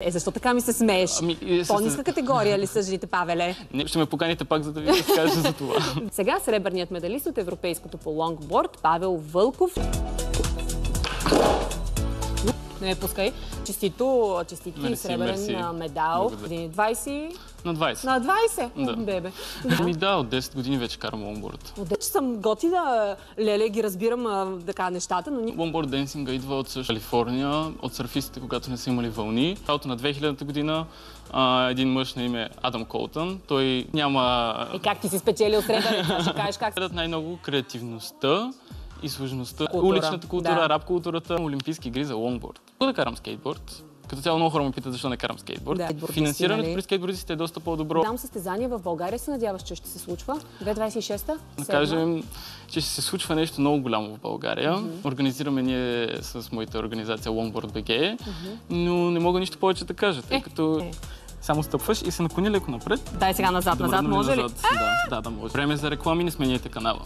Защо така ми се смееш? По-ниска категория ли са жените, Павеле? Не, ще ме поканите пак, за да ви разкажа за това. Сега сребърният медалист от европейското по лонгборд Павел Вълков. Не ме пускай. Честити сребърен медал. 20? На 20. На 20? Да. Бебе. Да, от 10 години вече карам лонгборд. Съм готи да леле ги разбирам така нещата, но... Лонгборд денсинга идва от Калифорния, от сърфистите, когато не са имали вълни. В началото на 2000-та година един мъж на име Адам Колтън, той няма... как ти си спечелил сребърен? Ще кажеш как? Най-много креативността и сложността, уличната култура, рап културата, олимпийски игри за лонгборд. Да карам скейтборд. Като цяло много хора ме питат защо не карам скейтборд. Финансирането при скейтбордистите е доста по-добро. Там състезание в България се надяваш, че ще се случва? 2026-та? Да кажем, че ще се случва нещо много голямо в България. Организираме ние с моята организация Longboard BG, но не мога нищо повече да кажа, тъй като само стъпваш и се наклони леко напред. Дай сега назад, може ли? Да, може. Време за реклами, не сменяйте канала.